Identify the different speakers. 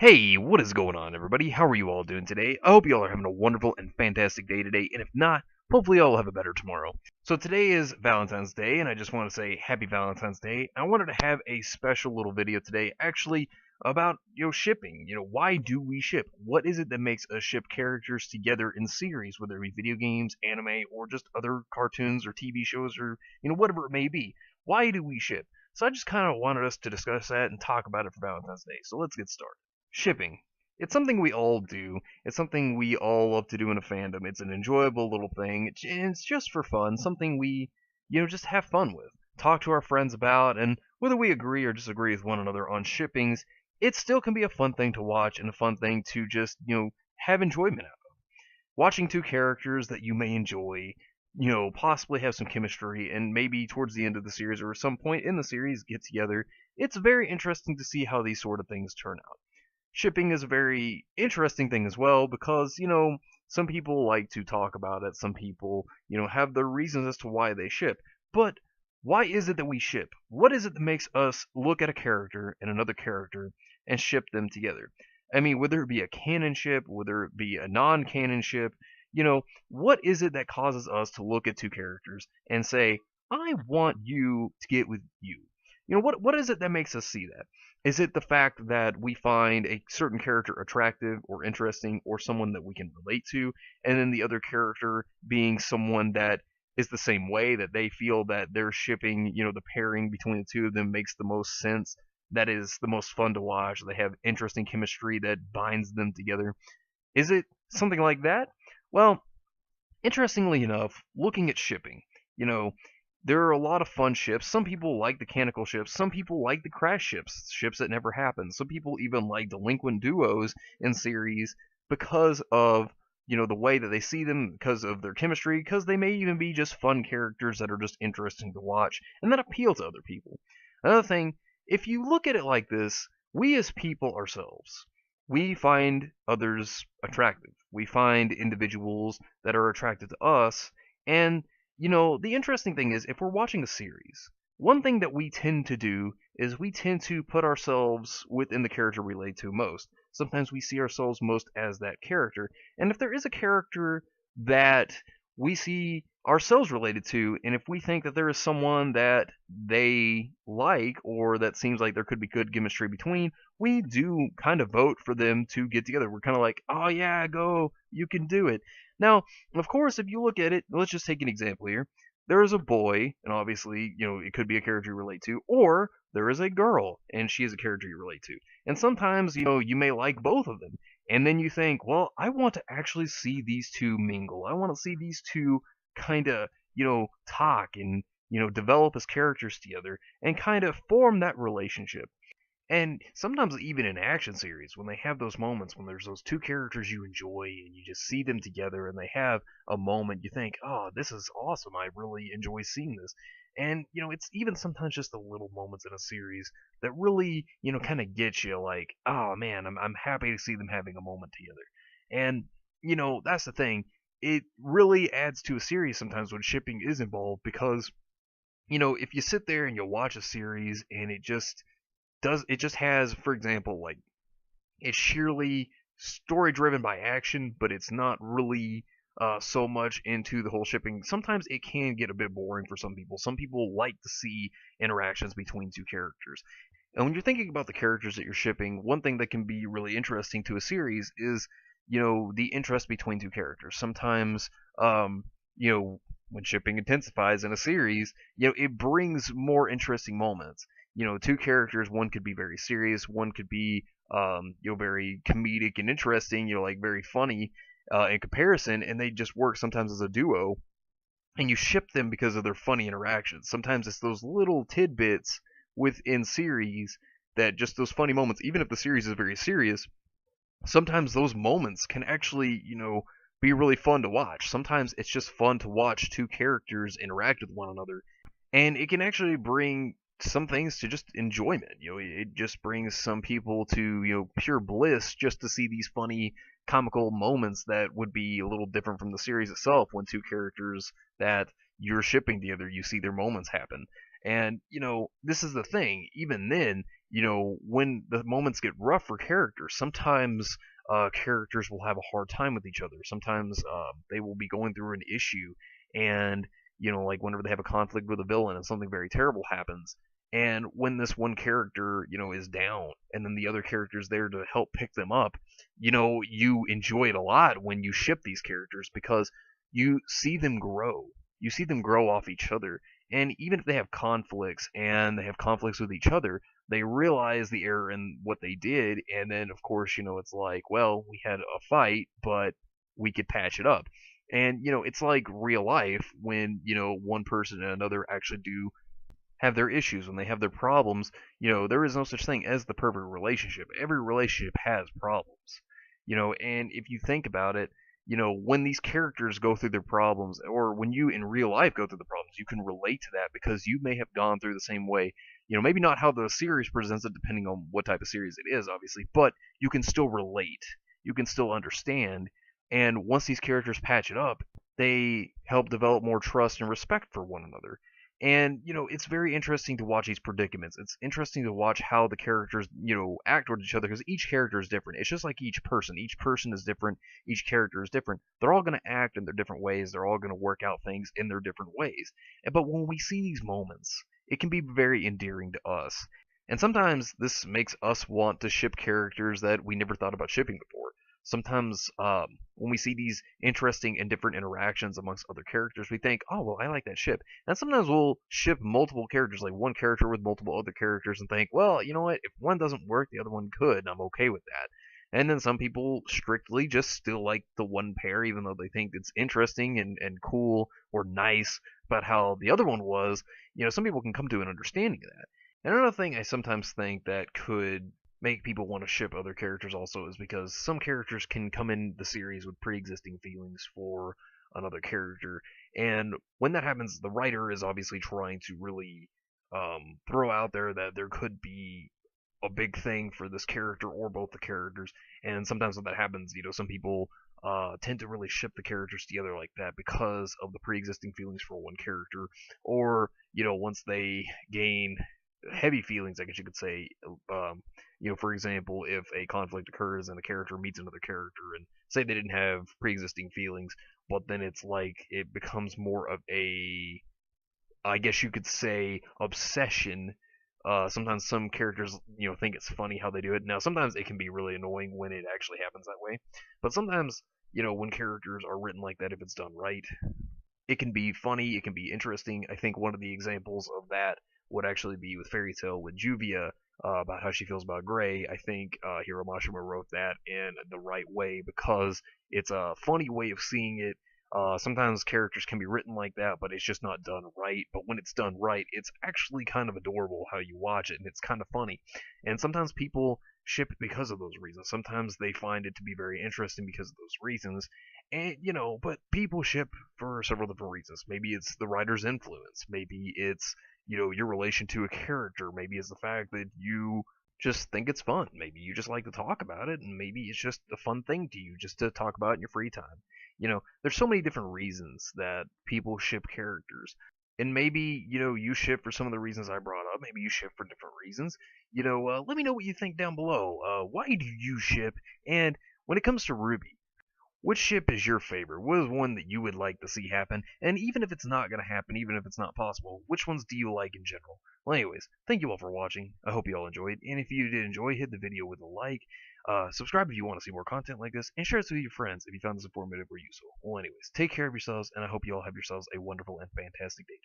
Speaker 1: Hey, what is going on, everybody? How are you all doing today? I hope you all are having a wonderful and fantastic day today, and if not, hopefully you all will have a better tomorrow. So today is Valentine's Day, and I just want to say Happy Valentine's Day. I wanted to have a special little video today, actually, about, shipping. Why do we ship? What is it that makes us ship characters together in series, whether it be video games, anime, or just other cartoons or TV shows, or, whatever it may be? Why do we ship? So I just kind of wanted us to discuss that and talk about it for Valentine's Day. So let's get started. Shipping. It's something we all do. It's something we all love to do in a fandom. It's an enjoyable little thing. It's just for fun. Something we, just have fun with. Talk to our friends about, and whether we agree or disagree with one another on shippings, it still can be a fun thing to watch and a fun thing to just, have enjoyment out of. Watching two characters that you may enjoy, possibly have some chemistry, and maybe towards the end of the series or at some point in the series get together, it's very interesting to see how these sort of things turn out. Shipping is a very interesting thing as well because, some people like to talk about it. Some people, have their reasons as to why they ship. But why is it that we ship? What is it that makes us look at a character and another character and ship them together? I mean, whether it be a canon ship, whether it be a non-canon ship, what is it that causes us to look at two characters and say, I want you to get with you? What is it that makes us see that? Is it the fact that we find a certain character attractive or interesting or someone that we can relate to, and then the other character being someone that is the same way, that they feel that they're shipping, the pairing between the two of them makes the most sense, that is the most fun to watch, they have interesting chemistry that binds them together? Is it something like that? Well, interestingly enough, looking at shipping, you know, there are a lot of fun ships. Some people like the canonical ships. Some people like the crash ships, ships that never happen. Some people even like delinquent duos in series because of, the way that they see them, because of their chemistry, because they may even be just fun characters that are just interesting to watch and that appeal to other people. Another thing, if you look at it like this, we as people ourselves, we find others attractive. We find individuals that are attracted to us, and the interesting thing is, if we're watching a series, one thing that we tend to do is we tend to put ourselves within the character we relate to most. Sometimes we see ourselves most as that character. And if there is a character that we see ourselves related to, and if we think that there is someone that they like or that seems like there could be good chemistry between, we do kind of vote for them to get together. We're kind of like, oh yeah, go, you can do it. Now, of course, if you look at it, let's just take an example here. There is a boy, and obviously, it could be a character you relate to, or there is a girl, and she is a character you relate to. And sometimes, you may like both of them. And then you think, well, I want to actually see these two mingle. I want to see these two kind of, talk and, develop as characters together and kind of form that relationship. And sometimes even in action series, when they have those moments when there's those two characters you enjoy and you just see them together and they have a moment, you think, oh, this is awesome. I really enjoy seeing this. And, it's even sometimes just the little moments in a series that really, kind of get you like, oh man, I'm happy to see them having a moment together. And, that's the thing. It really adds to a series sometimes when shipping is involved because, if you sit there and you watch a series and it just has, for example, like, it's sheerly story driven by action, but it's not really so much into the whole shipping. Sometimes it can get a bit boring for some people. Some people like to see interactions between two characters. And when you're thinking about the characters that you're shipping, one thing that can be really interesting to a series is, the interest between two characters. Sometimes, when shipping intensifies in a series, it brings more interesting moments. Two characters, one could be very serious, one could be, very comedic and interesting, like very funny in comparison, and they just work sometimes as a duo, and you ship them because of their funny interactions. Sometimes it's those little tidbits within series that just those funny moments, even if the series is very serious, sometimes those moments can actually, be really fun to watch. Sometimes it's just fun to watch two characters interact with one another, and it can actually bring some things to just enjoyment. It just brings some people to, pure bliss just to see these funny comical moments that would be a little different from the series itself when two characters that you're shipping together, you see their moments happen. And, this is the thing. Even then, when the moments get rough for characters, sometimes characters will have a hard time with each other. Sometimes they will be going through an issue, and like whenever they have a conflict with a villain and something very terrible happens, and when this one character, is down, and then the other character's there to help pick them up, you enjoy it a lot when you ship these characters because you see them grow. You see them grow off each other. And even if they have conflicts and they have conflicts with each other, they realize the error in what they did. And then, of course, it's like, well, we had a fight, but we could patch it up. And, it's like real life when, one person and another actually do have their issues, when they have their problems. There is no such thing as the perfect relationship. Every relationship has problems. And if you think about it, when these characters go through their problems, or when you in real life go through the problems, you can relate to that because you may have gone through the same way. Maybe not how the series presents it, depending on what type of series it is, obviously, but you can still relate. You can still understand. And once these characters patch it up, they help develop more trust and respect for one another. And, it's very interesting to watch these predicaments. It's interesting to watch how the characters, act towards each other because each character is different. It's just like each person. Each person is different. Each character is different. They're all going to act in their different ways. They're all going to work out things in their different ways. But when we see these moments, it can be very endearing to us. And sometimes this makes us want to ship characters that we never thought about shipping before. Sometimes when we see these interesting and different interactions amongst other characters, we think, oh, well, I like that ship. And sometimes we'll ship multiple characters, like one character with multiple other characters, and think, well, you know what, if one doesn't work, the other one could, and I'm okay with that. And then some people strictly just still like the one pair, even though they think it's interesting and cool or nice about how the other one was. Some people can come to an understanding of that. And another thing I sometimes think that could make people want to ship other characters also is because some characters can come in the series with pre-existing feelings for another character, and when that happens, the writer is obviously trying to really throw out there that there could be a big thing for this character or both the characters. And sometimes when that happens, some people tend to really ship the characters together like that because of the pre-existing feelings for one character, or once they gain heavy feelings, I guess you could say. For example, if a conflict occurs and a character meets another character, and say they didn't have pre-existing feelings, but then it's like it becomes more of a, I guess you could say, obsession. Sometimes some characters, think it's funny how they do it. Now, sometimes it can be really annoying when it actually happens that way, but sometimes, when characters are written like that, if it's done right, it can be funny, it can be interesting. I think one of the examples of that would actually be with Fairy Tail with Juvia, about how she feels about Gray. I think Hiro Mashima wrote that in the right way because it's a funny way of seeing it. Sometimes characters can be written like that, but it's just not done right. But when it's done right, it's actually kind of adorable how you watch it, and it's kind of funny. And sometimes people ship it because of those reasons. Sometimes they find it to be very interesting because of those reasons. And, but people ship for several different reasons. Maybe it's the writer's influence. Maybe it's, your relation to a character. Maybe it's the fact that you just think it's fun. Maybe you just like to talk about it, and maybe it's just a fun thing to you just to talk about in your free time. There's so many different reasons that people ship characters. And maybe, you ship for some of the reasons I brought up. Maybe you ship for different reasons. Let me know what you think down below. Why do you ship? And when it comes to RWBY, which ship is your favorite? What is one that you would like to see happen? And even if it's not going to happen, even if it's not possible, which ones do you like in general? Well, anyways, thank you all for watching. I hope you all enjoyed. And if you did enjoy, hit the video with a like. Subscribe if you want to see more content like this. And share this with your friends if you found this informative or useful. Well, anyways, take care of yourselves, and I hope you all have yourselves a wonderful and fantastic day.